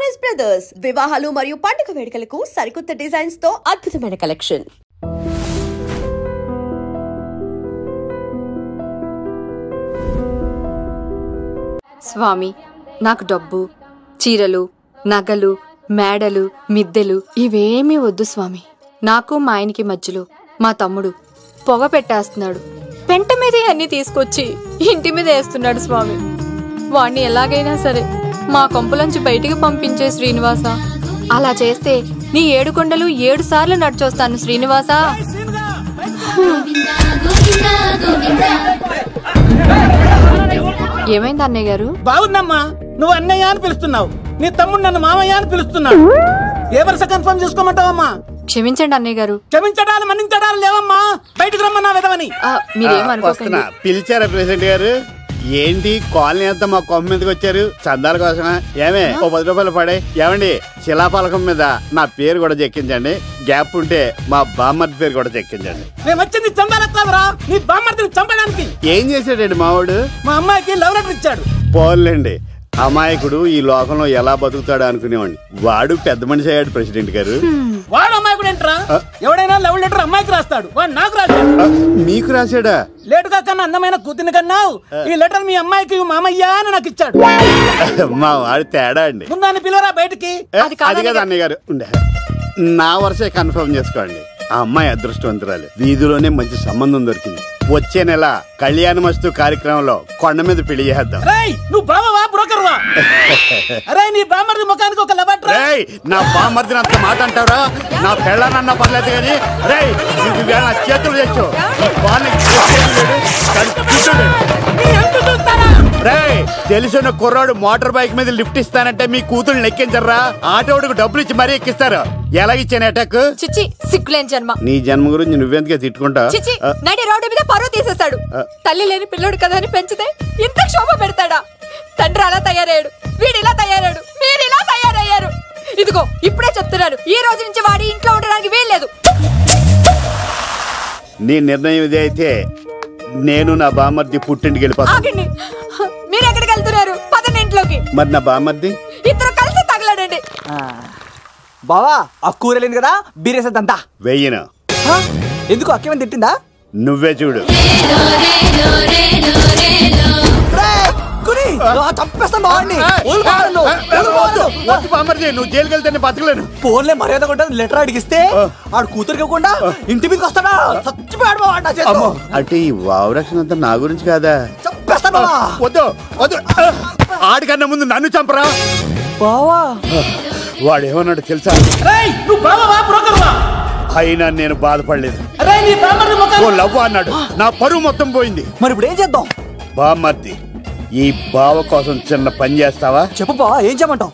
Choice brothers వివాహాలు మరియు పండుగ వేడుకలకు సరికొత్త డిజైన్స్ తో అద్భుతమైన కలెక్షన్. స్వామి, నాకు డబ్బు, చీరలు, నగలు, మేడలు, మిద్దెలు ఇవేమీ వద్దు స్వామి. నాకు మా ఆయనకి మధ్యలో మా తమ్ముడు పొగ పెట్టేస్తున్నాడు. పెంట మీదే అన్ని తీసుకొచ్చి ఇంటి మీద వేస్తున్నాడు స్వామి. వాణ్ణి ఎలాగైనా సరే మా కొంపులోంచి బయటికి పంపించే శ్రీనివాస. అలా చేస్తే నీ 7 కొండలు 7 సార్లు నడిచొస్తాను శ్రీనివాస. ఏమైంది అన్నయ్య గారు? బాగుందమ్మా, నువ్వు అన్నయ్య అని పిలుస్తున్నావు, నీ తమ్ముడు నన్ను మామయ్య అని పిలుస్తున్నాడు. ఏ వరుస కన్ఫర్మ్ చేసుకోమంటావమ్మా? క్షమించండి అన్నయ్య గారు. క్షమించడాలు మన్నించడాలు లేవమ్మా, బయటకు రమ్మన్నా విధవని. మీరేమనుకోకండి. పిలిచారా ప్రెసిడెంట్ గారు? ఏంటి కాలనీ అంతా మా కొమ్మ మీదకి వచ్చారు? చందాల కోసమా? ఏమే ఓ 10 రూపాయలు పడే. ఏమండి, శిలాఫలకం మీద నా పేరు కూడా చెక్కించండి. గ్యాప్ ఉంటే మా బామ్మర్ది పేరు కూడా చెక్కించండి. నేను వచ్చింది చందాలకు కాదురా, నీ బామ్మర్దిని చంపడానికి. ఏం చేశాడండి మావాడు? మా అమ్మాయికి లవ్ లెటర్ ఇచ్చాడు. పోన్లేండి, అమాయకుడు ఈ లోకంలో ఎలా బతుకుతాడు అనుకునేవాడిని. వాడు పెద్ద మనిషి అయ్యాడు ప్రెసిడెంట్ గారు. వాడు అమ్మాయికుడు ఏంట్రా? ఎవడైనా లవ్ లెటర్ అమ్మాయికి రాస్తాడు, వాడు నాకు రాశాడు. మీకు రాశాడా? లేటుగా కన్నా అందమైన కూతుని కన్నావు, ఈ లెటర్ మీ అమ్మాయికి మామయ్య అని నాకు ఇచ్చాడు. మా వాడు తేడా అండి. ముందాన్ని పిలవరా బయటికి. అది కదా అన్నయ్య గారు, ఉండే నా వరుసే కన్ఫర్మ్ చేసుకోండి. ఆ అమ్మాయి అదృష్టవంతురాలు, వీధిలోనే మంచి సంబంధం దొరికింది. వచ్చే నెల కళ్యాణమస్తు కార్యక్రమంలో కొండ మీద పెళ్లి చేద్దాం. నువ్వు బావవా బ్రోకర్వా? అరే నీ బామ్మర్ది ముఖానికి ఒక లెటర్. నా బామ్మర్దిని అంత మాట అంటారా? నా పెళ్ళనన్నా పర్లేదు కానీ నా చేతులు తెచ్చు. తెలిసిన కుర్రాడు మోటార్ బైక్ మీద లిఫ్ట్ ఇస్తానంటే మీ కూతురు ఎక్కించరా? ఆటోడికి డబ్బులు ఇచ్చి మరీ ఎక్కిస్తారు. ఎలాగిచ్చాను అటాక్? చిచ్చి, సిగ్గులేని జన్మ. నీ జన్మ గురించి నువ్వెందుకే తిట్టుకుంటా? చిచ్చి, నడి రోడ్డు మీద పరువు తీసేస్తాడు. తల్లి లేని పిల్లడు కదా అని పెంచితే ఇంత క్షోభ పెడతాడా? తండ్రి అలా తయారయ్యాడు, వీడు ఇలా తయారయ్యాడు, మీరు ఇలా తయారయ్యారు. ఇదిగో ఇప్పుడే చెప్తున్నాను, ఈ రోజు నుంచి వాడి ఇంట్లో ఉండడానికి వీల్లేదు. నీ నిర్ణయం ఇదే అయితే నేను నా బామ్మర్ది పుట్టింటికి వెళ్ళిపోతాను. మీరు ఎక్కడికి వెళ్తున్నారు? పదండి ఇంట్లోకి. మరి నా బామ్మర్ది? ఇద్దరు కలిసి తగలడండి. బావా, ఆ కూరలేదు కదా, బీరేసేద్దంతా. వెయ్యను. ఎందుకు అక్కేమని తిట్టిందా? నువ్వే చూడు. నువ్వు జైలుకి వెళ్తే బతకలేను. ఫోన్లే మర్యాద కూడా లెటర్ అడిగిస్తే ఆడు కూతురికి ఇవ్వకుండా ఇంటి మీదకి వస్తాడా? చచ్చిపోయాడు. అంటే ఈ వావరక్షణ అంతా నా గురించి కాదా? చంపేస్తాను. వద్దు వద్దు, ఆడికన్నా ముందు నన్ను చంపరా. బావా, వాడు ఏమన్నాడు తెలుసా? అయినా నేను బాధపడలేదు. లవ్ అన్నాడు, నా పరువు మొత్తం పోయింది. మరి ఇప్పుడు ఏం చేద్దాం? బామ్మర్ది, ఈ బావ కోసం చిన్న పని చేస్తావా? చెప్పు బావా, ఏం చేయమంటావు?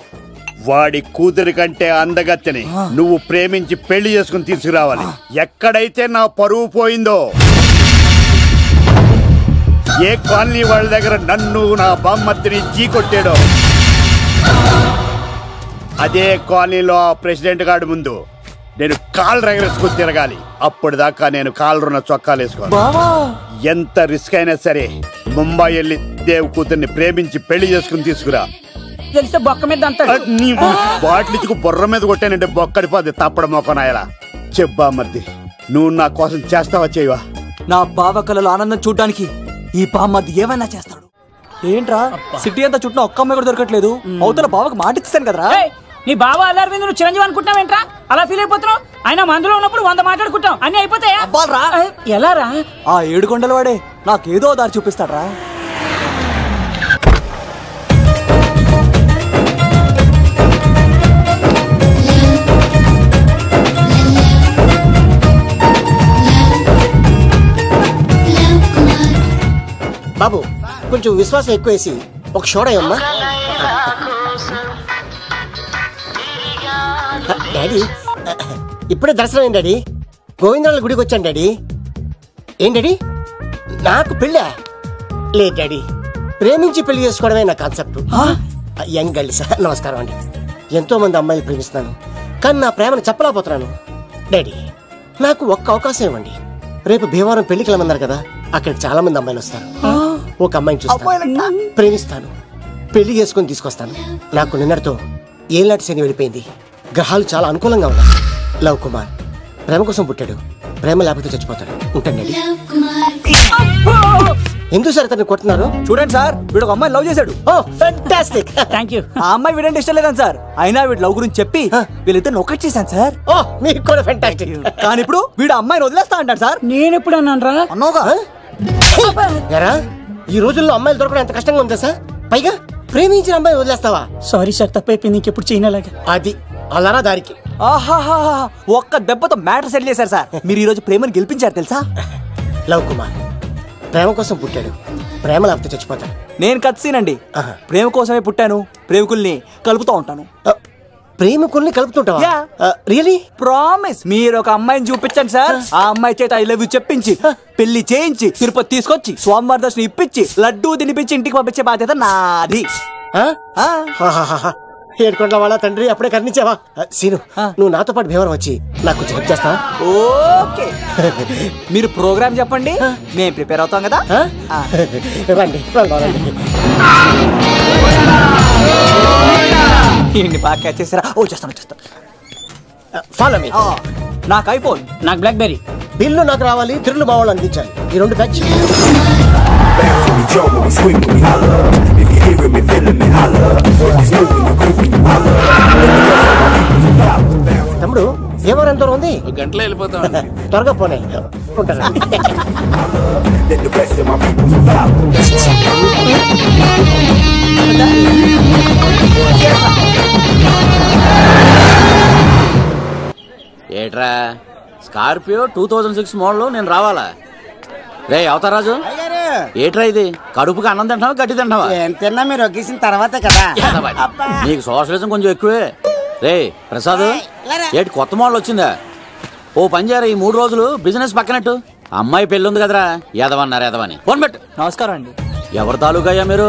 వాడి కూతురి కంటే అందగత్తెని నువ్వు ప్రేమించి పెళ్లి చేసుకుని తీసుకురావాలి. ఎక్కడైతే నా పరువు పోయిందో, ఏ కాలనీ వాళ్ళ దగ్గర నన్ను నా బామ్మర్దిని చీకొట్టాడో, అదే కాలనీలో ఆ ప్రెసిడెంట్ గారి ముందు నేను కాళ్ళు రగరేసుకుని తిరగాలి. అప్పుడు దాకా నేను కాళ్ళున్న చొక్కాలు వేసుకోవాలి. ఎంత రిస్క్ అయినా సరే ముంబై వెళ్ళి దేవ్ కూతుర్ని ప్రేమించి పెళ్లి చేసుకుని తీసుకురా. బొక్క మీద బాటిలిచ్చుకు బుర్ర మీద కొట్టానంటే బొక్కడిపోద్ది తప్పడం మొక్కనాయలా. చెప్పా మర్ది, నువ్వు నా కోసం చేస్తావా చేయవా? నా బావ కళలో ఆనందం చూడడానికి ఈ బామ్మర్ది ఏమైనా చేస్తాడు. ఏంట్రా సిటీ అంతా చుట్టూ ఒక్క అమ్మాయి కూడా దొరకట్లేదు. అవతల బావకు మాట ఇస్తాను కదరా. నీ బావ అల్లరి మీద నువ్వు చిరంజీవి అనుకుంటున్నావేంట్రా? అలా ఫీల్ అయిపోతున్నావు. ఆయన మందులో ఉన్నప్పుడు 100 మాట్లాడుకుంటాం, అన్ని అయిపోతాయా? ఎలా రా? ఆ 7 కొండల వాడే నాకేదో దారి చూపిస్తాడ్రా. బాబు, కొంచెం విశ్వాసం ఎక్కువేసి ఒక షోడయమ్మా. డాడీ, ఇప్పుడే దర్శనం ఏంటి డాడీ? గోవిందరాల గుడికి వచ్చాను డాడీ. ఏం డాడీ, నాకు పెళ్ళా? లేదు డాడీ, ప్రేమించి పెళ్లి చేసుకోవడమే నా కాన్సెప్ట్. యంగ్ గర్ల్స్, నమస్కారం అండి. ఎంతో మంది అమ్మాయిలు ప్రేమిస్తున్నాను, కానీ నా ప్రేమను చెప్పలేకపోతున్నాను. డాడీ, నాకు ఒక్క అవకాశం ఇవ్వండి. రేపు భీమవరం పెళ్లికి వెళ్ళమన్నారు కదా, అక్కడికి చాలా మంది అమ్మాయిలు వస్తారు. ఒక అమ్మాయిని చూస్తాను, ప్రేమిస్తాను, పెళ్లి చేసుకుని తీసుకొస్తాను. నాకు నిన్నటితో ఏలాంటి శని వెళ్ళిపోయింది, గ్రహాలు చాలా అనుకూలంగా ఉన్నాయి. లవ్ కుమార్ ప్రేమ కోసం పుట్టాడు, ప్రేమ లేకపోతే చచ్చిపోతాడు. ఉంటాడండి. ఎందుకు సార్ అతన్ని కొడుతున్నారు? చూడండి సార్, వీడు ఒక అమ్మాయి లవ్ చేశాడు. Oh fantastic. Thank you. ఆ అమ్మాయి వీడంటే ఇష్టం లేదని సార్, అయినా వీడు లవ్ గురించి చెప్పి వీళ్ళిద్దరు ఒకటి చేశాను సార్. ఓ మీకు కూడా ఫెంటాస్టిక్. కానీ ఇప్పుడు వీడు అమ్మాయిని వదిలేస్తా అంటాడు సార్. నేను ఎప్పుడు అన్నాను రా? అన్నోగా ఎరా ఈ రోజుల్లో అమ్మాయిలు దొరకడం ఎంత కష్టంగా ఉందా సార్? పైగా ప్రేమించిన అమ్మాయి వదిలేస్తావా? సారీ సార్, తప్పైపోయింది. ఇంకెప్పుడు చేయనలాగా. అది అలారా దారికి. ఆహాహా, ఒక్క దెబ్బతో మ్యాటర్ సెటిల్ చేశారు సార్. మీరు ఈ రోజు ప్రేమను గెలిపించారు తెలుసా? లవ్ కుమార్ ప్రేమ కోసం పుట్టాడు, ప్రేమ లేకపోతే చచ్చిపోతాడు. నేను కత్సీనండి. ప్రేమ కోసమే పుట్టాను, ప్రేమికుల్ని కలుపుతూ ఉంటాను. ప్రేమికుల్ని కలుపుతుంటావా? రియలీ? ప్రామిస్. మీరు ఒక అమ్మాయిని చూపించండి సార్, ఆ అమ్మాయి చేత ఐ లవ్ యూ చెప్పించి పెళ్లి చేయించి తిరుపతి తీసుకొచ్చి స్వామివారి దర్శనం ఇప్పించి లడ్డూ తినిపించి ఇంటికి పంపించే బాధ్యత నాది. ఏడుకొండల వాళ్ళ తండ్రి అప్పుడే కర్ణించావా? సీను, నువ్వు నాతో పాటు భీవరం వచ్చి నాకు కొంచెం హెల్ప్ చేస్తావా? ఓకే. మీరు ప్రోగ్రామ్ చెప్పండి, మేము ప్రిపేర్ అవుతాం కదా. రండి రండి. ఏంటి బాగా క్యాచ్ చేసారా? ఓ చేస్తాను. Follow me. నాకు ఐఫోన్, నాకు బ్లాక్ బెర్రీ. బిల్లు నాకు రావాలి, తిరులు మా వాళ్ళు అందించాలి. ఈ రెండు ప్యాచ్. తమ్ముడు ఏమో ఎంత ఉంది? గంటలో వెళ్ళిపోతాం. త్వరగా పోనీ. ఉంటాను. ఏట్రా స్కార్పియో 2006 మోడల్ నేను రావాలా? రే అవతారాజు, ఏట్రా ఇది? కడుపుకి అన్నం తింటావా గడ్డి తింటావా? తిన్నా మీరు ఒగ్గేసిన తర్వాతే కదా. నీకు సోషలిజం కొంచెం ఎక్కువే. రే ప్రసాద్, ఏటి కొత్త మోడల్ వచ్చిందా? ఓ పని చేయరా, ఈ 3 రోజులు బిజినెస్ పక్కనట్టు. అమ్మాయి పెళ్ళి ఉంది కదరా, ఎదవన్నారు ఎదవని. ఫోన్ పెట్టు. నమస్కారం అండి. ఎవరి తాలూకా అయ్యా మీరు?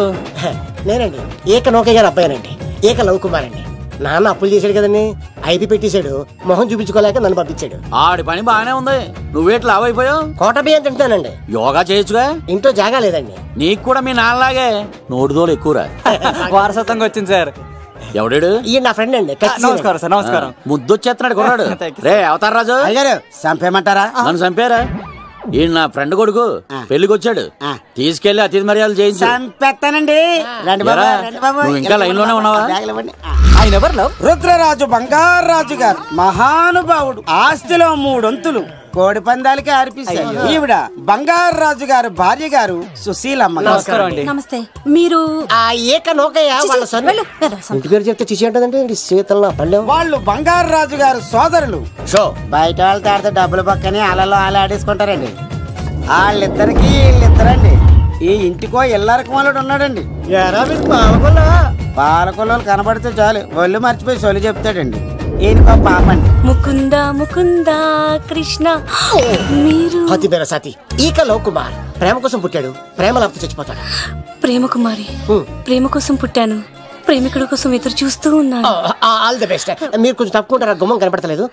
నేనండి, ఏక నౌకయ్య గారు అబ్బాయినండి. ఏక లవ్ కుమార్ అండి. నాన్న అప్పులు చేశాడు కదండి, ఐపీ పెట్టేశాడు. మొహం చూపించుకోలేక నన్ను పంపించాడు. ఆడి పని బాగానే ఉంది, నువ్వేట్లు లావైపోయావు? కోట బియ్యం తింటానండి. యోగా చేయొచ్చుగా. ఇంట్లో జాగా లేదండి. నీకు కూడా మీ నాన్నలాగే నోటిదోలు ఎక్కువరా. వారసత్వంగా వచ్చింది సార్. ఎవడాడు? ఈ నా ఫ్రెండ్ అండి. నమస్కారం సార్. నమస్కారం. ముద్దొచ్చేస్తున్నాడు కొన్నాడు. రే అవతార్ రాజు అయ్యారు చంపేయమంటారా? నన్ను చంపారా? ఈ నా ఫ్రెండ్ కొడుకు పెళ్లికి వచ్చాడు, తీసుకెళ్లి అతిథి మర్యాదలు చేయించు. చంపేస్తానండి. నువ్వు ఇంకా లైన్ లోనే ఉన్నావా? ఆయన ఎవరు? లవ్ రుద్రరాజు బంగారాజు గారు, మహానుభావుడు. ఆస్తిలో 3 వంతులు కోడి పందాలకి అర్పిస్తారు. ఈవిడ బంగారాజు గారు భార్య గారు సుశీలమ్మ. నమస్కారం అండి. నమస్తే. మీరు ఆ ఏక నౌకయ్య వాళ్ళ సొంత ఇంటి పేరు చెప్తే చిచి అంటదండి. శీతల పల్లె. వాళ్ళు బంగారాజు గారు సోదరులు. బయట వాళ్ళతో ఆడితే డబ్బులు పక్కనే అలలో అలా ఆడేసుకుంటారండి. వాళ్ళిద్దరికి వీళ్ళిద్దరండి. ఈ ఇంటికో ఇల్లరకం వాళ్ళడు ఉన్నాడండి. పాలకొల్లు కనబడితే చాలు ఒళ్ళు మర్చిపోయి సొలి చెప్తాడండి. ఈయనకో పాపండి. ముకుంద ముకుంద కృష్ణ. మీరు హతి పేరు సతి. ఈక లవ్ కుమార్ ప్రేమ కోసం పుట్టాడు, ప్రేమ లేకపోతే చచ్చిపోతాడు. ప్రేమ కుమారి, ప్రేమ కోసం పుట్టాను, ప్రేమికుడు కోసం ఎదురు చూస్తూ ఉన్నాను. All the best. మీరు కొంచెం తప్పుకుంటారా? గుమ్మం కనపడతలేదు.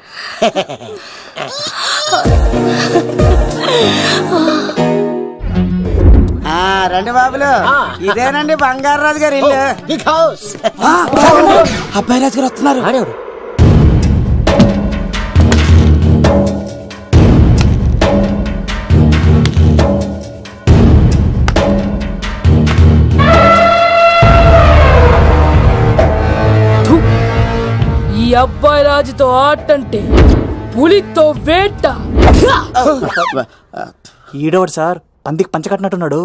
రండి బాబులు, ఇదేనండి బంగారాజు గారి ఇల్లు. Big house. అబ్బాయి రాజు గారు వస్తున్నారు. ఆడేవాడు ఈ అబ్బాయి రాజుతో ఆటంటే పులితో వేట. ఈడవాడు సార్, పందికి పంచకట్టినట్టున్నాడు.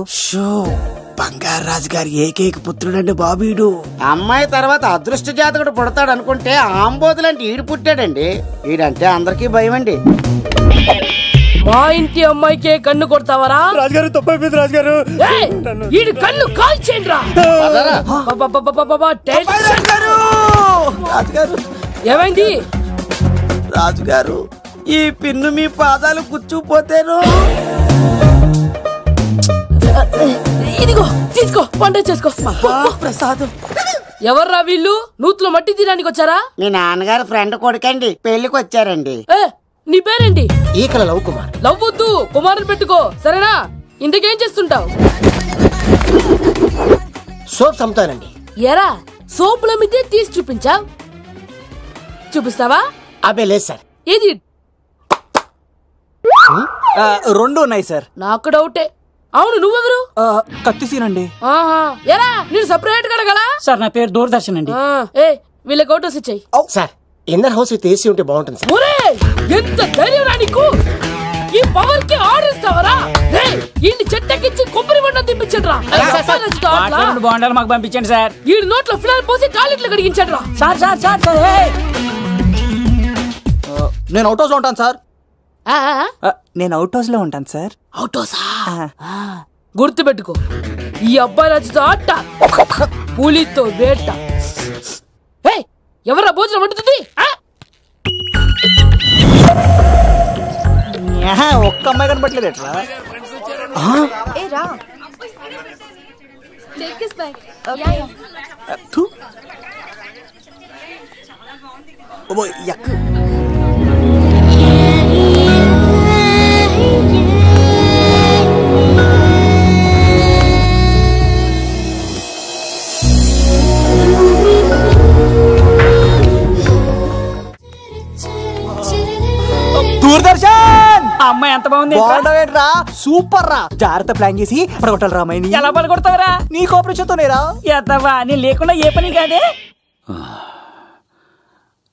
బంగారాజు గారి ఏకైక పుత్రుడండి బాబీడు. అమ్మాయి తర్వాత అదృష్ట జాతకుడు పుడతాడు అనుకుంటే ఆంబోతులంటే ఈడు పుట్టాడండి. ఈడంటే అందరికీ భయం అండి. మా ఇంటి అమ్మాయికే కన్ను కొడతావరా? రాజుగారు తప్పైపోయింది రాజుగారు. ఈడు కన్ను కాల్చేయండి రా. ఏమైంది రాజుగారు? ఈ పిన్ను మీ పాదాలు గుచ్చుకుపోతేను. ఇదిగో తీసుకో, పంట చేసుకో. ప్రసాదం. ఎవర్రా వీళ్ళు? నూతులో మట్టి తీయడానికి వచ్చారా? మీ నాన్నగారు ఫ్రెండ్ కొడుకండి, పెళ్లికి వచ్చారండి. నీ పేరేంటి? ఈకల లవ్ కుమార్. లవ్ వద్దు, కుమారుని పెట్టుకో సరేనా? ఇంతకేం చేస్తుంటావు? సోప్స్ అమ్ముతానండి. ఎరా సోపుల మీద తీసి చూపించావు. చూపిస్తావా? అబ్బే లేదు సార్. ఏది? రెండు ఉన్నాయి సార్. నాకు డౌటే. అవును, నువ్వెవరు? కత్తిసీనండి. ఆహా, ఎరా నేను సపరేట్ కడగలా? సార్ నా పేరు దూరదర్శన్ అండి. ఏ వీళ్ళ ఫోటోస్ ఇచ్చాయి. Sir inner house with AC ఉంటే బాగుంటుంది సార్. ఒరే ఎంత ధైర్యం రా నీకు! ఈ పవర్ కి ఆర్డర్ ఇస్తావరా? ఈ చెట్టెక్కించి కొబ్బరి బండ తిప్పించండి రా. బాగుండాలి మాకు పంపించండి సార్. ఈ నోట్లో ఫినాల్ పోసి టాయిలెట్లు కడిగించండి రా. సార్ సార్ సార్ సార్ నేను అవుట్ హౌస్ లో ఉంటాను సార్. నేను అవుట్ హౌస్ లో ఉంటాను సార్. అవుట్ హౌసా? గుర్తు పెట్టుకో, ఈ అబ్బాయి రచిత ఆట పులితో వేట. ఎవరా భోజనం వండుతుంది? ఒక్క అమ్మాయి కనపట్లేదు ఎట్లా? దూరదర్శన్ అమ్మాయి ఎంత బాగుంది. బాగుంటావేంట్రా? సూపర్ రా. జాగ్రత్త ప్లాన్ చేసి పడగొట్టాలి రామాయణి. ఎలా పడగొడతావరా? నీ కోఆపరేషన్తోనేరా. ఎత్తవా నేను లేకుండా ఏ పని కాదే.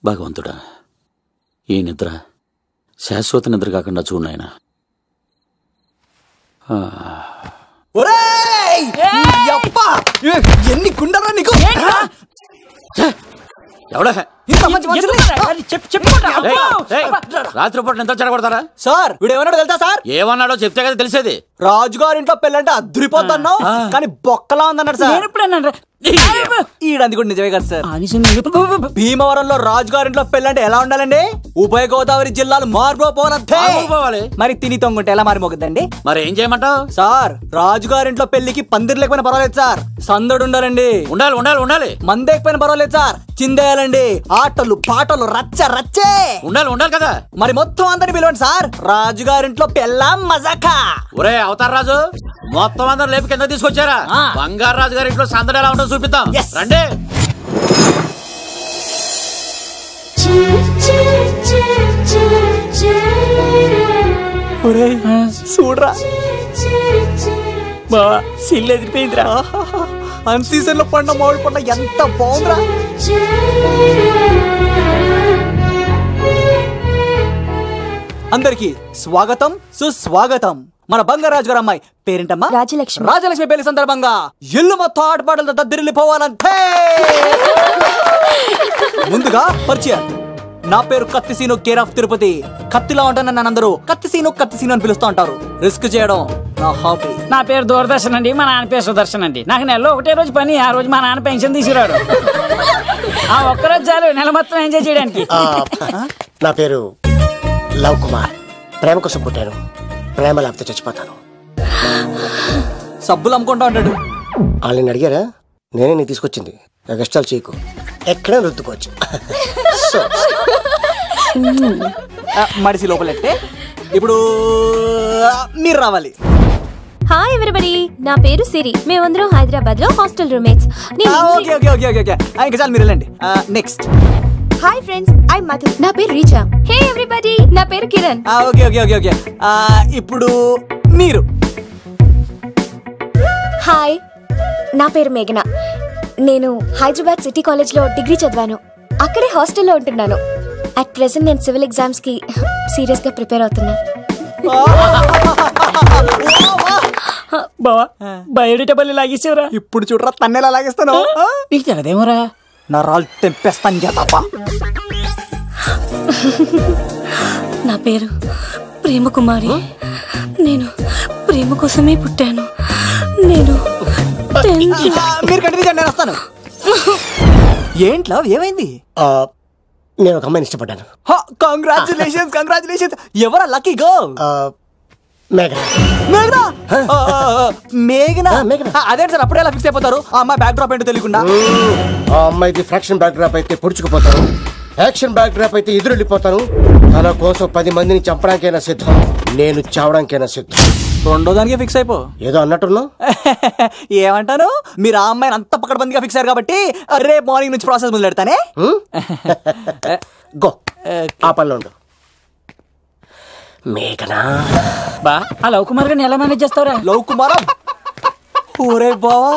భగవంతుడా, ఈ నిద్ర శాశ్వత నిద్ర కాకుండా చూడు నాయనా. ఎన్ని గుండెరా నీకు? ఎవడా రాత్రిపూట ఎంత చెడగొడతారా సార్? వీడు ఏమన్నాడు తెలుసా సార్? ఏమన్నాడో చెప్తే కదా తెలిసేది. రాజుగారింట్లో పెళ్ళంటే అద్దరిపోతున్నావు కానీ బొక్కలా ఉందన్నాడు సార్. ఈడంది కూడా నిజమే కదా సార్. భీమవరంలో రాజుగారింట్లో పెళ్ళంటే ఎలా ఉండాలండి? ఉభయ గోదావరి జిల్లాలు మారిపోవాలి. మరి తిని తొంగుంటే ఎలా మారిపోతుందండి? మరి ఏం చేయమంటావు సార్? రాజుగారింట్లో పెళ్లికి పందిరి లేకపోయినా పర్వాలేదు సార్, సందడు ఉండాలండి. ఉండాలి ఉండాలి ఉండాలి. మందేకపోయినా పర్వాలేదు సార్, చిందేయాలండి. ఆటలు పాటలు రచ్చ రచ్చే ఉండాలి ఉండాలి కదా. మరి మొత్తం అందరిని పిలవండి సార్. రాజుగారింట్లో పెళ్ళాం మజాకా. ఒరే అవతార్ రాజు, మొత్తం అందరు లేపి కింద తీసుకొచ్చారా? బంగారు రాజు గారి ఇంట్లో సందడి ఎలా ఉంటుందో చూపిద్దాం రండి. చూడరా బావా, సిల్లు ఎదిరిపోయిందిరా. అన్ సీజన్ లో పండ మామిడి పండ ఎంత బాగుందిరా. అందరికి స్వాగతం సుస్వాగతం. మన బంగారాజు గారు అమ్మాయి పేరేంటమ్మా? రాజలక్ష్మి. రాజలక్ష్మి పెళ్లి సందర్భంగా ఇల్లు మొత్తం ఆటపాటలతో దద్దరిల్లిపోవాలంటే ముందుగా పరిచయం. నా పేరు కత్తిసీను, కేర్ ఆఫ్ తిరుపతి. కత్తిలా ఉంటాను నన్ను అందరూ కత్తిసీను కత్తిసీను అని పిలుస్తూ ఉంటారు. రిస్క్ చేయడం నా హాబీ. నా పేరు దూరదర్శన్ అండి. మా నాన్న పేరు సుదర్శన్ అండి. నాకు నెలలో ఒకటే రోజు పని. ఆ రోజు మా నాన్న పెన్షన్ తీసుకురాడు. ఆ ఒక్కరోజు చాలు నెల మొత్తం ఎంజాయ్ చేయడానికి. నా పేరు లవ్ కుమార్. ప్రేమ కోసం పుట్టాను, ప్రేమ లేకపోతే చచ్చిపోతాను. సబ్బులు అమ్ముకుంటా ఉంటాడు. వాళ్ళని అడిగారా? నేనే నీ తీసుకొచ్చింది. కష్టాలు చేయకు, ఎక్కడ రుద్దుకోవచ్చు. మడిసి లోపలెట్టే. ఇప్పుడు మీరు రావాలి. హాయ్ ఎవరీబడీ, నా పేరు సిరి. మేమందరం హైదరాబాద్ లో హాస్టల్ రూమ్మేట్స్. ఇంకా చాలు, మీరు వెళ్ళండి. Next. Hi friends, I Madhu. నా పేరు రీచా. హే ఎవ్రీబడీ, నా పేరు కిరణ్. ఓకే. ఇప్పుడు మీరు. హాయ్, నా పేరు మేఘన. నేను హైదరాబాద్ సిటీ కాలేజ్ లో డిగ్రీ చదివాను. అక్కడే హాస్టల్లో ఉంటున్నాను. అట్ ప్రెసెంట్ నేను సివిల్ ఎగ్జామ్స్ కి సీరియస్ గా ప్రిపేర్ అవుతున్నా. బావా, బయోడేటా బల్లి లాగేసేవరా? ఇప్పుడు చూడరా తన్నేలా లాగేస్తాను. నీకు తెగదేమోరా? నా రాళ్ళు తెంపేస్తాను చేతప్ప. నా పేరు ప్రేమ కుమారి. నేను ప్రేమ కోసమే పుట్టాను. నేను మీరు కంటిన్యూ చేయండి, నేను వస్తాను. ఏంట్లో ఏమైంది? నేను ఒక అమ్మాయిని ఇష్టపడ్డాను. కంగ్రాచులేషన్స్. ఎవరా లక్కీ గర్ల్? మేఘనా. అదే సార్, అప్పుడే ఎలా ఫిక్స్ అయిపోతారు? ఆ అమ్మాయి బ్యాక్ డ్రాప్ ఏంటో తెలియకుండా. ఆ అమ్మాయిది ఫ్రాక్షన్ బ్యాక్ డ్రాప్ అయితే పొడుచుకుపోతాను, యాక్షన్ బ్యాక్ డ్రాప్ అయితే ఎదురెళ్ళిపోతాను. తన కోసం 10 మందిని చంపడానికైనా సిద్ధం, నేను చావడానికైనా సిద్ధం. రెండో దానికి ఫిక్స్ అయిపో. ఏదో అన్నట్టున్నావు. ఏమంటాను? మీరు ఆ అమ్మాయిని అంత పక్కడబందిగా ఫిక్స్ అయ్యారు కాబట్టి రేపు మార్నింగ్ నుంచి ప్రాసెస్ మొదలెడతానే. గో ఆ పనిలో ఉండు. మేఘనా బా ఆ లవ్ కుమార్ గారిని ఎలా మేనేజ్ చేస్తావురా? లవ్ కుమారం ఓరే బావా,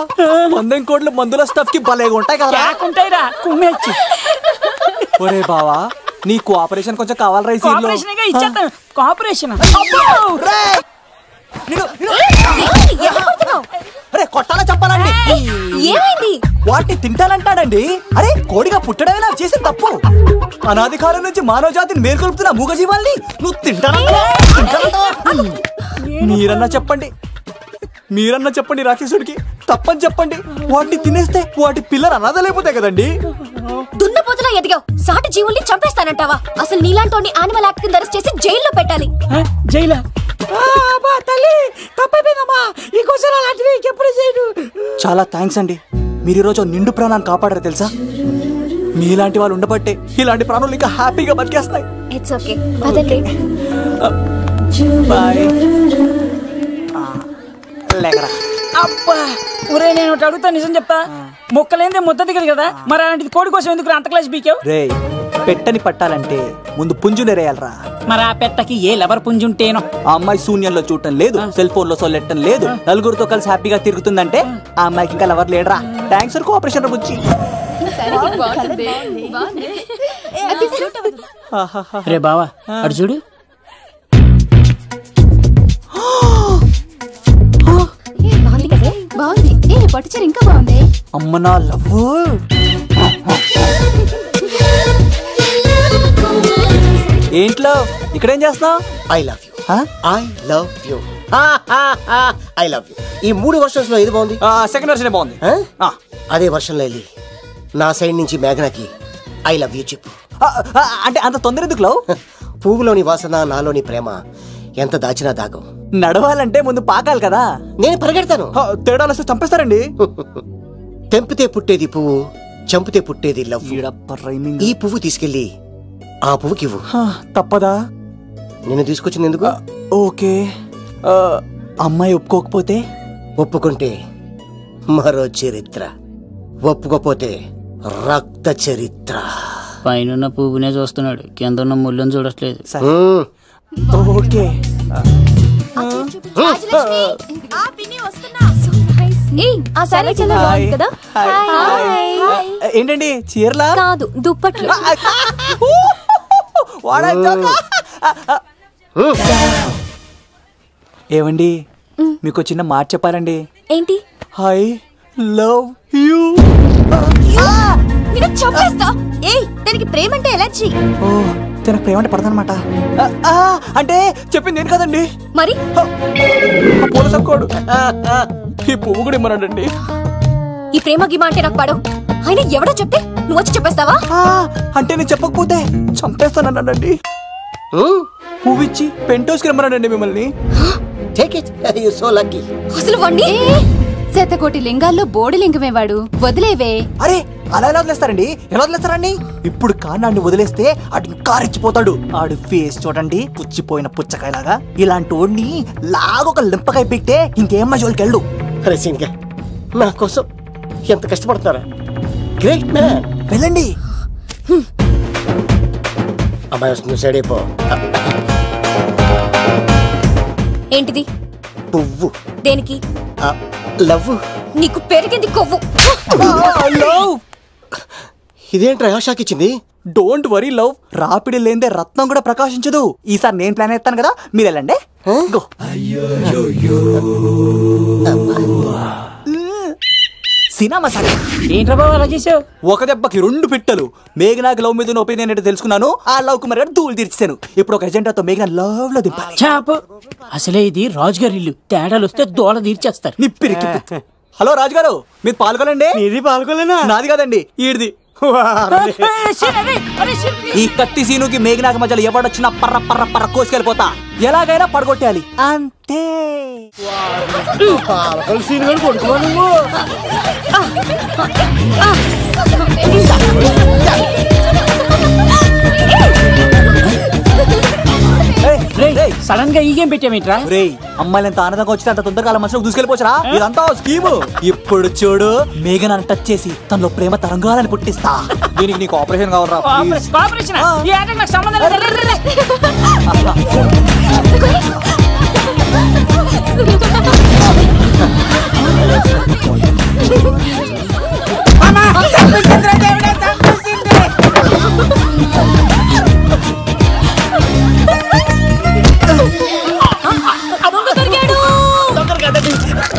100 కోట్ల మందుల స్టఫ్ కి భలేగా ఉంటాయి కదా. ఉంటాయిరా కుమ్మేచ్చి. ఒరే బావా, నీ కోఆపరేషన్ కొంచెం కావాలరా ఈ సీన్ లో. ఇచ్చేస్తాను కోఆపరేషన్. అరే కొట్టాలా చెప్పాలండి? ఏమైంది? వాటిని తింటానంటాడండి. అరే కోడిగా పుట్టడమే నాకు చేసిన తప్పు. అనాది కాలం నుంచి మానవ జాతిని మేల్కొల్పుతున్న మూగజీవాల్ని నువ్వు తింటానంటా? మీరన్నా చెప్పండి రాక్షసుడికి, తప్పని చెప్పండి. వాటిని తినేస్తే వాటి పిల్లలు అనాథలైపోతాయి కదండి. దున్నపోతులా ఎదిగావు, సాటి జీవుల్ని చంపేస్తానంటావా? అసలు నీలాంటి యానిమల్ యాక్ట్ కింద అరెస్ట్ చేసి జైల్లో పెట్టాలి. జైలా? చాలా థ్యాంక్స్ అండి, మీరు ఈరోజు నిండు ప్రాణాన్ని కాపాడారు తెలుసా. మీలాంటి వాళ్ళు ఉండబట్టే ఇలాంటి ప్రాణులు ఇంకా హ్యాపీగా బతికేస్తాయి. ఇట్స్ ఓకే, పదండి. బాయ్. లేకరా. అబ్బా ఒరే, నేను ఒకటి అడుగుతా, నిజం చెప్తా. మొక్కలేందే ముద్ద దిగదు కదా, మరి అలాంటిది కోడి కోసం ఎందుకు అంత క్లాస్ బీకావు? రే, పెట్టని పట్టాలంటే ముందు పుంజునేరేయాలరా. మరి ఆ పెట్టకి ఏ లవర్ పుంజుంటేనో. ఆ అమ్మాయి శూన్యంలో చూడటం లేదు, సెల్ ఫోన్ లో సొల్లెట్టడం లేదు, నలుగురితో కలిసి హ్యాపీగా తిరుగుతుందంటే ఆ అమ్మాయికి ఇంకా లవర్ లేడరా. థ్యాంక్స్ ఫర్ కోఆపరేషన్ బుచ్చి. రే బావా అడు చూడు. బాగుంది. పట్టుచీర ఇంకా బాగుంది. అమ్మ నా లవ్. ఏంట్లో ఇక్కడేం చేస్తున్నావు? I love you. I love you. I love you. ఈ 3 వర్షన్స్ లో ఏది బాగుంది? సెకండ్ వర్షన్ బాగుంది. అదే వర్షన్లో వెళ్ళి నా సైడ్ నుంచి మేఘనాకి ఐ లవ్ యూ చెప్పు. అంటే అంత తొందర ఎందుకు లవ్? పువ్వులోని వాసన నాలోని ప్రేమ ఎంత దాచినా దాగం. నడవాలంటే ముందు పాకాలి కదా. నేను పరిగెడతాను. తేడాలు వస్తే చంపేస్తారండి. తెంపితే పుట్టేది పువ్వు, చంపితే పుట్టేది లవ్. ఈ పువ్వు తీసుకెళ్ళి ఆ పువ్వుకి ఇవ్వు. తప్పదా? నేను తీసుకొచ్చింది ఎందుకు? ఓకే. అమ్మాయి ఒప్పుకోకపోతే? ఒప్పుకుంటే మరో చరిత్ర, ఒప్పుకోపోతే రక్త చరిత్ర. పైన పువ్వునే చూస్తున్నాడు, కింద ఉన్న ముళ్ళని చూడట్లేదు. ఓకే. ఏంటండి చీరలా? కాదు, దుప్పట్లు. ఏమండి, మీకు చిన్న మాట చెప్పాలండి. ఏంటి? I love you. చంపేస్తా. దానికి ప్రేమ అంటే ఎలర్జీ. తనకు ప్రేమ అంటే పడదనమాట. అంటే చెప్పింది నేను కదండి. మరి పోలీసు కోడు ఈ పువ్వు కూడా ఇమ్మనండి. ఈ ప్రేమ గిమ అంటే నాకు పడవు. ఆయన ఎవడో చెప్తే నువ్వు వచ్చి చెప్పేస్తావా? అంటే నేను చెప్పకపోతే చంపేస్తానండి. పువ్వు ఇచ్చి పెంటోస్కి రమ్మనండి మిమ్మల్ని. అసలు వాణ్ణి శతకోటి లింగాల్లో బోడి లింగమేవాడు, వదిలేవే. అరే అలా ఎలా వదిలేస్తారండి? ఎలా వదిలేస్తారండి? ఇప్పుడు కాన్నాడిని వదిలేస్తే అటు ఇంకా రెచ్చిపోతాడు. ఆడు ఫేస్ చూడండి, పుచ్చిపోయిన పుచ్చకాయలాగా. ఇలాంటి వాడిని లాగొక లింపకాయ పెట్టే ఇంకేం మజోలికి వెళ్ళు. నా కోసం ఎంత కష్టపడతారా? Great man. వెళ్ళండి. అమ్మాయి వస్తుంది, సైడ్ అయిపో. ఏంటిది? పువ్వు. దేనికి? లవ్. నీకు పెరిగింది కొవ్వు. ఇదేంట్రా షాక్ ఇచ్చింది? డోంట్ వరీ లవ్, రాపిడి లేదే రత్నం కూడా ప్రకాశించదు. ఈసారి నేను ప్లాన్ ఎత్తాను కదా, మీరు వెళ్ళండి. సినిమా సరే. ఏంట్రా బాబు అలా చేసావు? ఒక దెబ్బకి 2 పిట్టలు. మేఘనాకి లవ్ మీద ఒపీనియన్ ఏంటో తెలుసుకున్నాను. ఆ లవ్ కుమార్ గారు ధూళి తీర్చాను. ఇప్పుడు ఒక ఎజెండాతో మేఘనా లవ్ లో దింపాలి. చాపు. అసలే ఇది రాజుగారి ఇల్లు, తేడాలు వస్తే దోళ తీర్చేస్తారు. నిప్పిరికి. హలో రాజుగారు, మీరు పాల్గొనండి. ఇది పాల్గొలేనా? నాది కాదండి, ఈడిది. ఈ కత్తి సీనుకి మేఘనాకి మధ్యలో ఎవడొచ్చినా పర్ర పర్ర పర్ర కోసుకెళ్ళిపోతా. ఎలాగైనా పడగొట్టాలి అంతే. సడన్ గా ఈ గేమ్ పెట్టామేట్రా? రేయ్, అమ్మాయిలు ఎంత ఆనందంగా వచ్చితే అంత తొందరగా అలా మనసులో దూసుకెళ్ళిపోవచ్చురా. ఇదంతా స్కీము. ఇప్పుడు చూడు, మేఘన టచ్ చేసి తనలో ప్రేమ తరంగాలని పుట్టిస్తా. దీనికి నీకు ఆపరేషన్ కావాలరా.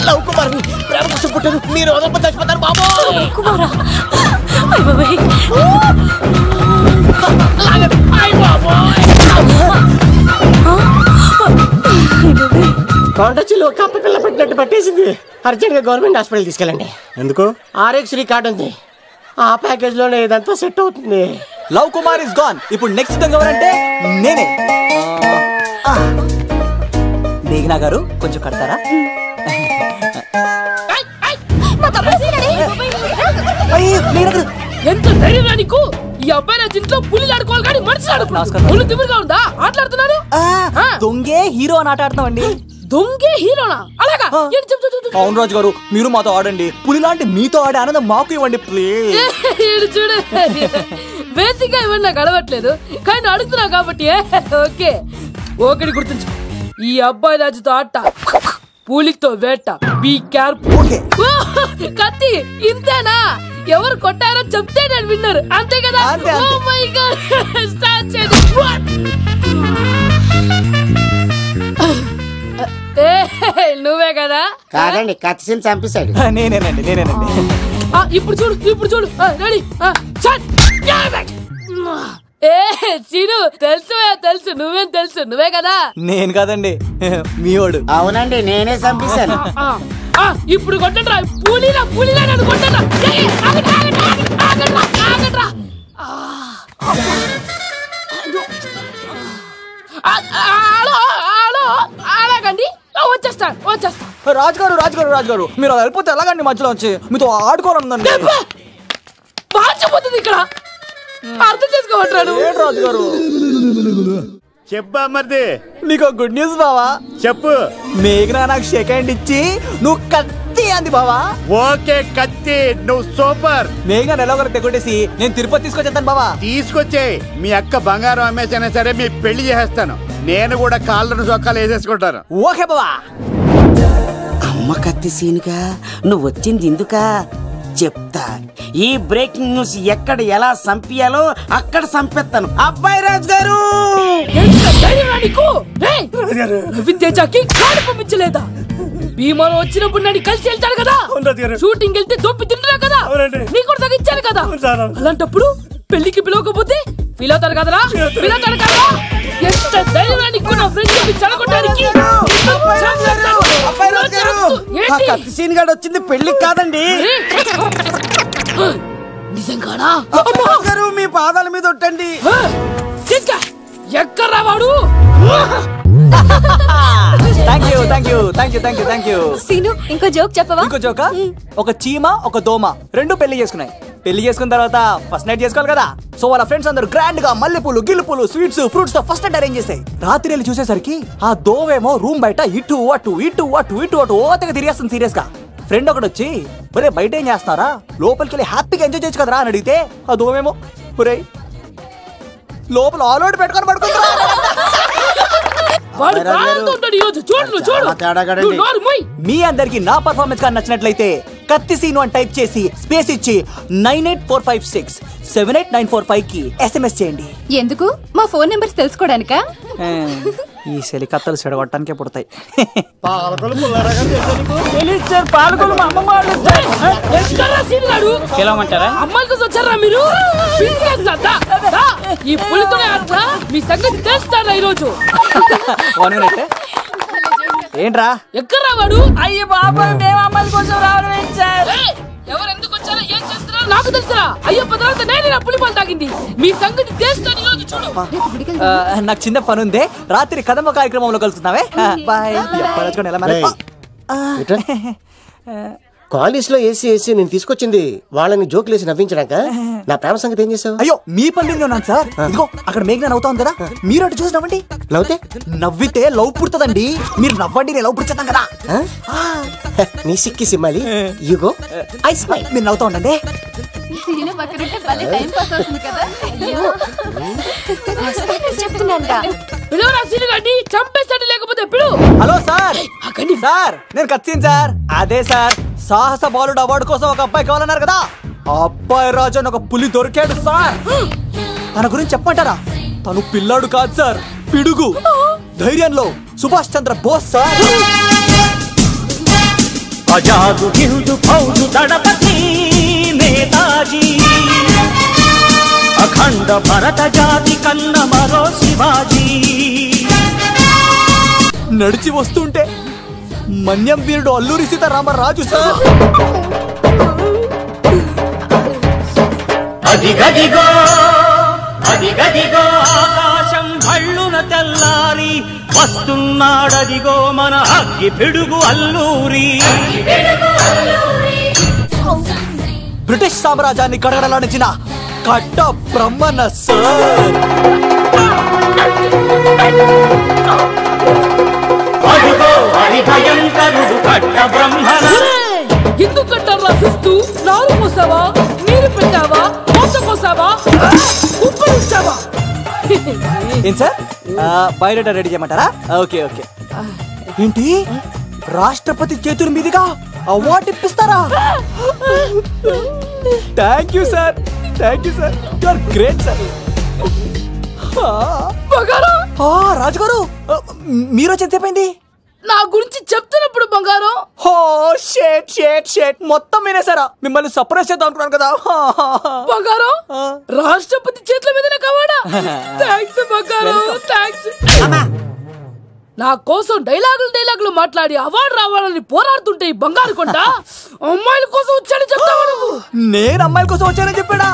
లవ్ కుమార్ని ప్రేమ కోసం పుట్టాను. మీరు వదలప చచ్చిపోతారు బాబు. కొండచిలో కప్ప పిల్ల పెట్టినట్టు పట్టేసింది. అర్జెంట్ గా గవర్నమెంట్ హాస్పిటల్ తీసుకెళ్ళండి. ఎందుకు? ఆర్ఎక్స్ కార్డు ఉంది, ఆ ప్యాకేజ్ లోనే ఇదంతా సెట్ అవుతుంది. Love Kumar is gone. ఇప్పుడు నెక్స్ట్ దొంగ ఎవరంటే నేనే. మేఘనా గారు కొంచెం కడతారా? ఎంత ధైర్యం నీకు? ఈ అబ్బాయి నా ఇంట్లో పులిలు ఆడుకోవాలి కానీ మనిషి ఆడుకున్నాడు. తిమిరిగా ఉందా ఆటలాడుతున్నాడు? దొంగే హీరో అని ఆట ఆడుతున్నామండి. దొంగే హీరోనా? అలాగా? అవును రాజు గారు, మీరు మాతో ఆడండి. పులి లాంటి మీతో ఆడే ఆనందం మాకు ఇవ్వండి ప్లీజ్. చూడు, బేసిక్ గా ఇవ్వండి, నాకు అడవట్లేదు కానీ అడుగుతున్నావు కాబట్టి ఓకే. ఒకటి గుర్తుంచు, ఈ అబ్బాయి రాజుతో ఆట, పూలితో వేట. Be careful. కత్తి ఇంతేనా? ఎవరు కొట్టారో చెప్తే నేను విన్నారు, అంతే కదా? ఓ మై గాడ్, స్టార్ట్ చేయండి. నువ్వే కదా? కాదండి, కత్తిని చంపేశాడు. నేనేనండి. ఇప్పుడు చూడు, ఇప్పుడు చూడు. రెడీ? సీను, తెలుసు నువ్వేం తెలుసు, నువ్వే కదా? నేను కాదండి, మీవాడు. అవునండి, నేనే చంపేశాను. ఇప్పుడు కొట్టండి రా, పూలీలా నన్ను కొట్టండి. అలాగండి, వచ్చేస్తా. రాజుగారు మీరు వెళ్ళిపోతే ఎలాగండి? మధ్యలో వచ్చి మీతో ఆడుకోవాలనుందండి. మార్చిపోతుంది ఇక్కడ, అర్థం చేసుకోవట్రాడు. రాజుగారు చెప్పా మరిది, నీకు గుడ్ న్యూస్ బావా. చెప్పు. మేఘనా నాకు షేక్ హ్యాండ్ ఇచ్చి నువ్వు కత్తి అంది బావా. ఓకే కత్తి, నువ్వు సూపర్. మేఘనా ఎలాగో తెగొట్టేసి నేను తిరుపతి తీసుకొచ్చేస్తాను బావా. తీసుకొచ్చే, మీ అక్క బంగారం అమ్మేసైనా సరే మీ పెళ్లి చేసేస్తాను. నేను కూడా కాళ్ళను చొక్కాలు వేసేసుకుంటాను. ఓకే బావా. అమ్మ కత్తి సీనుగా నువ్వు వచ్చింది ఎందుకా చెప్తా. ఈ బ్రేకింగ్ న్యూస్ ఎక్కడ ఎలా సంపియాలో అక్కడ సంపెత్తాను. అబ్బాయి రాజు గారు, రవితేజకి కార్డు పంపించలేదా? భీమాలో వచ్చినప్పుడు నన్ను కలిసి వెళ్తాడు కదా, షూటింగ్ వెళ్తే దొప్పి తింటున్నా కదా, నీ కూడా తగ్గించాను కదా. అలాంటప్పుడు పెళ్లికి పిలవకపోతే ఫీల్ అవుతారు కదరా? ఎంత ధైర్యానికి నా ఫ్రెండ్ చెడగొట్టడానికి. కత్తి సీన్ గాడు వచ్చింది పెళ్లికి కాదండి. నిజంగానా? గారు మీ పాదాల మీద ఒట్టండి. ఎక్కడ్రా వాడు? Thank you. సీను, ఇంకో జోక్ చెప్పవా? ఇంకో జోకా? ఒక చీమ ఒక దోమ రెండు పెళ్లి చేసుకున్నాయి. పెళ్లి చేసుకున్న తర్వాత ఫస్ట్ నైట్ చేసుకోవాలి కదా. సో వాళ్ళ ఫ్రెండ్స్ అందరూ గ్రాండ్ గా మల్లెపూలు, గిల్లుపూలు, స్వీట్స్, ఫ్రూట్స్ తో ఫస్ట్ నైట్ అరేంజ్ చేస్తాయి. రాత్రి వెళ్ళి చూసేసరికి ఆ దోవేమో రూమ్ బయట ఇటు అటు ఓతగా తిరిగేస్తుంది సీరియస్ గా. ఫ్రెండ్ ఒకటి వచ్చి, ఒరే బయట ఏం చేస్తున్నారా, లోపలికి వెళ్ళి హ్యాపీగా ఎంజాయ్ చేయొచ్చు కదరా అని అడిగితే ఆ దోవేమో, ఒరే లోపల ఆల్ అవుట్ పెట్టుకొని పడుకుంటా. మీ అందరికి నా పర్ఫార్మెన్స్ గా నచ్చినట్లయితే కత్తి సీను అని టైప్ చేసి స్పేస్ ఇచ్చి 9845678945 కి SMS చేయండి. ఎందుకు? మా ఫోన్ నెంబర్స్ తెలుసుకోవడానికా? ఈ సెలికత్తలు చెడగొట్టడానికే పుడతాయి. అమ్మాయికి వచ్చారా మీరు? ఈ పులితోనే ఆడతా, మీ సంగతి తెలుస్తారా ఈరోజు? ఏంట్రా ఎక్కడ్రా వాడు? అయ్యో బాబాయ్, మేము అమ్మాయిల కోసం రావడం సార్. ఎవరు ఎందుకు వచ్చారో ఏం చేస్తారో నాకు తెలుసురా. అయ్యప్ప తర్వాత నేనే నా పులిపాలు తాగింది. మీ సంగతి తెలుస్తాను ఈరోజు, చూడు. నాకు చిన్న పని ఉంది, రాత్రి కదమ్మ కార్యక్రమంలో కలుస్తున్నావే. బాయ్. కాలేజ్ లో ఏసీ నేను తీసుకొచ్చింది వాళ్ళని జోకులు వేసి నవ్వించడాక. నా ప్రేమ సంగతి ఏం చేసావు? అయ్యో మీ పని ఉన్నాను సార్. ఇదిగో అక్కడ మేఘన నవ్వుతా ఉంది కదా, మీరు అటు చూసి నవ్వండి. నవ్వితే లవ్ పుడుతుందండి. మీరు నవ్వండి, నేను లవ్ పుడుతాను కదా. నీ సిక్కి సిమ్మాలి యుగో ఐ స్మైల్. మీరు నవ్వుతా ఉండండి. Hello sir. సార్ నేను కత్తిని సార్. అదే సార్, సాహస బాలుడు అవార్డు కోసం ఒక అబ్బాయి కావాలన్నారు కదా. ఆ అబ్బాయి రాజు అని ఒక పులి దొరికాడు సార్. తన గురించి చెప్పమంటారా? తను పిల్లాడు కాదు సార్, పిడుగు. ధైర్యంలో సుభాష్ చంద్ర బోస్ సార్. ఆజాదు హిందూ ఫౌజు దళపతి నేతాజీ, అఖండ భరత జాతి కన్న మరో శివాజీ. నడిచి వస్తుంటే మన్యం వీరుడు అల్లూరి సీతారామరాజు సార్. అదిగదిగో అదిగదిగో ఆకాశం భళ్ళున తెల్లారి వస్తున్నాడదిగో మన అగ్గి పిడుగు అల్లూరి. బ్రిటిష్ సామ్రాజ్యాన్ని కడగడలాడించిన కట్ట బ్రహ్మన్న సార్. అదిగో హరిభయంకరుడు కట్ట బ్రహ్మణ. ఎందుకు కట్ట రాసిస్తూ నారు పోసావా, నీరు పెట్టావా, మోస కోసావా, ఉప్పరించావా? ఏం సార్ బయోడేటా రెడీ చేయమంటారా? Okay okay. ఏంటి రాష్ట్రపతి చేతుల మీదుగా అవార్డు ఇప్పిస్తారా? Thank you sir, thank you sir, you are great sir. రాజుగారు మీరు ఎంతసేపైంది? నా గురించి చెప్తున్నప్పుడు బంగారం. మొత్తం వినేసారా? మిమ్మల్ని సర్ప్రైజ్ చేద్దాం అనుకున్నాను కదా. బంగారం రాష్ట్రపతి చేతుల మీదనే కావాడా? థ్యాంక్స్ బంగారం, థ్యాంక్స్. నా కోసం డైలాగులు మాట్లాడి అవార్డు రావాలని పోరాడుతుంటే ఈ బంగారు కొండ అమ్మాయిల కోసం వచ్చాడని చెప్తావా నువ్వు? నేను అమ్మాయిల కోసం వచ్చానని చెప్పాడా?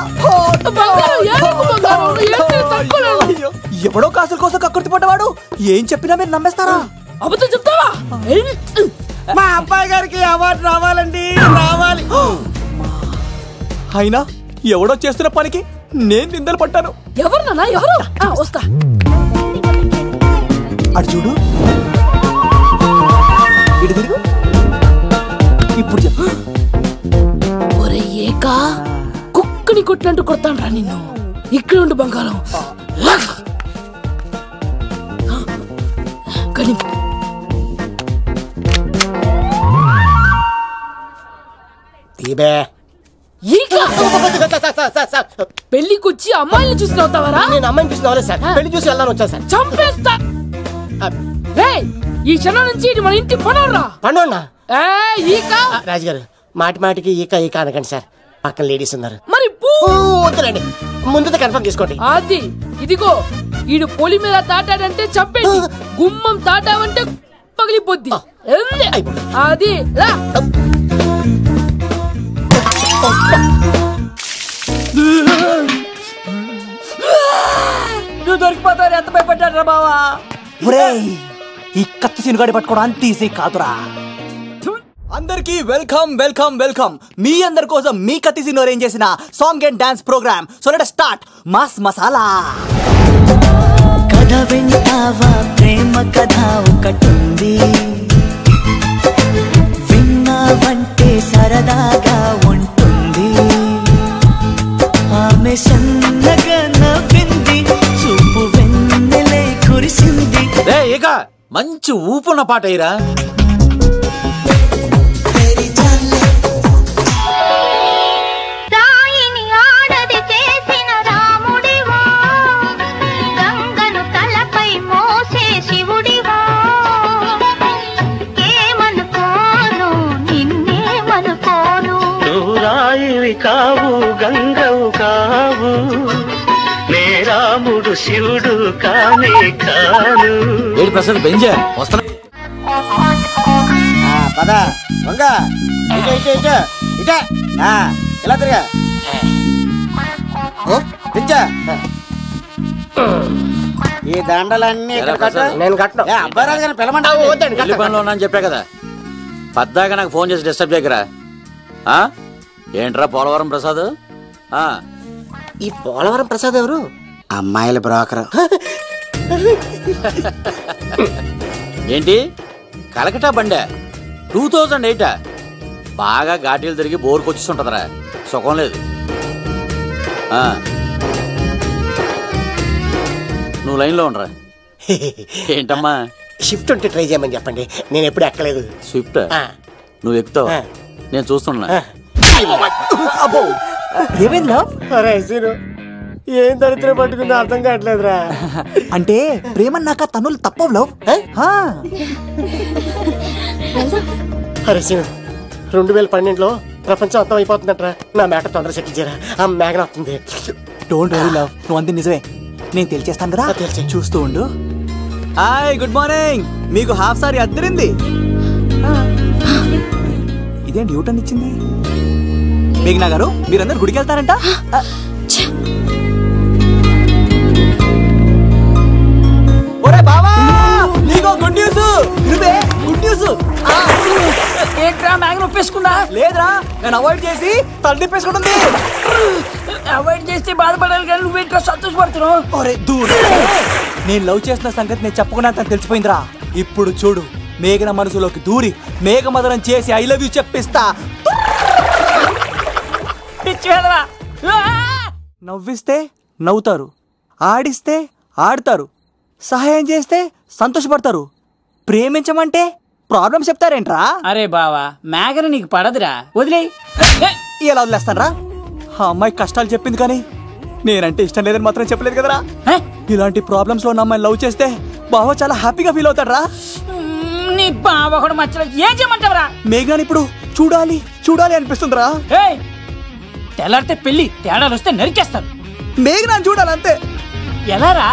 ఎవడో కాసుల కోసం కక్కుర్తి పడ్డవాడు ఏం చెప్పినా మీరు నమ్మేస్తారా? అబద్ధం చెప్తావా? మా అబ్బాయి గారికి అవార్డు రావాలండి, రావాలి. అయినా ఎవడో చేస్తున్న పనికి నేను నిందలు పట్టాను. ఎవరు నాన్న ఎవరు? వస్తా. అటు చూడు, ఇటు తిరుగు. ఇప్పుడు చెప్పు. ఒరే ఏకా, కుక్కని కొట్టినట్టు కొడతాను రా నిన్ను. ఇక్కడ ఉండు బంగారం. పెళ్లికొచ్చి అమ్మాయిని చూసి నవ్వుతావరా? నేను అమ్మాయిని చూసి నవ్వలేదు సార్, పెళ్లి చూసి వెళ్ళాను వచ్చా సార్. చంపేస్తా. ఈ క్షణం నుంచి ఇది మన ఇంటి పనోడ్రా. పనోడ్నా? రాజుగారు మాటి మాటికి ఈక ఈక అనకండి సార్, పక్కన లేడీస్ ఉన్నారు. మరి వద్దులండి, ముందు కన్ఫర్మ్ చేసుకోండి. అది ఇదిగో, ఈడు పొలి మీద తాటాడంటే చంపేసి, గుమ్మం తాటావంటే పగిలిపోద్ది. అది రా. నువ్వు దొరికిపోతావు. ఎంత భయపడ్డాడు రా బావా. ఈ కత్తి సీనుగాడి పట్టుకోవడం అంత ఈజీ కాదురా. అందరికి వెల్కమ్ వెల్కమ్ వెల్కమ్. మీ అందరి కోసం మీ కత్తి సీను అరేంజ్ చేసిన song and dance program. So let start mass masala. కథ వింటావా, ప్రేమ కథ ఒకటుంది, విన్నావంటే సరదాగా ఉంటుంది. ఆమె సన్నగా నవ్వింది, చూపు వెన్నెలే కురిసింది. ఇక మంచి ఊపున్న పాట అయ్యరా. కావు గంగవు కావు, నేరాముడు శివుడు కానే కాను. ఏడు ప్రసాద్ బెంజా వస్తున్నా. పద వంగ, ఇటే ఇటే ఇటే ఇటే, ఇలా తిరిగా పిచ్చా. ఈ దండలన్నీ నేను కట్టను. అబ్బాయి రాజు గారిని పిలమంటావు? పనిలో ఉన్నా అని చెప్పా కదా, పద్దాగా నాకు ఫోన్ చేసి డిస్టర్బ్ చేయకరా. ఏంట్రా పోలవరం ప్రసాద్? ఈ పోలవరం ప్రసాద్ ఎవరు? అమ్మాయిల బ్రోకర్. ఏంటి కలకటా బండే 2008? బాగా ఘాటీలు తిరిగి బోర్కొచ్చిస్తుంటదరా, సుఖం లేదు. నువ్వు లైన్లో ఉండరా. ఏంటమ్మా? షిఫ్ట్ ఉంటే ట్రై చేయమని చెప్పండి, నేను ఎప్పుడు ఎక్కలేదు. స్విఫ్ట్ నువ్వు ఎక్కుతావు, నేను చూస్తున్నా. ఏం దరిద్రం పట్టుకుందో అర్థం కావట్లేదురా. అంటే ప్రేమన్నాక తనులు తప్పవు లవ్. అరే సీను, 2012లో ప్రపంచం అర్థం అయిపోతుందట్రా. నా మేక తొందర సెటిల్ చేయరా, ఆ మేఘన వస్తుంది. డోంట్ వరీ లవ్, నువ్వు అంతే నిజమే, నేను తెలిచేస్తాను కదా. చూస్తూ ఉండు. Hi, good morning. మీకు హాఫ్ సారీ అద్దరింది. ఇదేంటి యూటర్న్ ఇచ్చింది? మేఘనా గారు, మీరందరూ గుడికి వెళ్తారంట. ఒరే బావా, నీకో గుడ్ న్యూస్. నువ్వే గుడ్ న్యూస్. ఏంట్రా మ్యాగ్ నొప్పేసుకున్నా? లేదురా, నేను అవాయిడ్ చేసి తల తిప్పేసుకుంటుంది. అవాయిడ్ చేస్తే బాధపడాలి కానీ నువ్వేంట్రా సంతోషపడుతున్నావు? ఒరే దూర, నేను లవ్ చేసిన సంగతి నేను చెప్పకుండా తను తెలిసిపోయిందిరా. ఇప్పుడు చూడు, మేఘన మనసులోకి దూరి మేఘమదనం చేసి ఐ లవ్ యూ చెప్పిస్తా. నవ్విస్తే నవ్వుతారు, ఆడిస్తే ఆడతారు, సహాయం చేస్తే సంతోషపడతారు, ప్రేమించమంటే ప్రాబ్లం చెప్తారేంట్రా? అరే బావా, మేఘన నీకు పడదురా, వదిలే. ఎలా వదిలేస్తానరా? ఆ అమ్మాయి కష్టాలు చెప్పింది కానీ నేనంటే ఇష్టం లేదని మాత్రం చెప్పలేదు కదరా. ఇలాంటి ప్రాబ్లమ్స్ లో నా అమ్మాయి లవ్ చేస్తే బావ చాలా హ్యాపీగా ఫీల్ అవుతాడరా. నీ బావ కూడా మచ్చలో ఏం చేయమంటావరా? మేఘాని ఇప్పుడు చూడాలి చూడాలి అనిపిస్తుందిరా. తెల్లారితే పెళ్లి, తేడాలు వస్తే నరికేస్తాను. మేఘనాన్ని చూడాలంతే. ఎలా రా?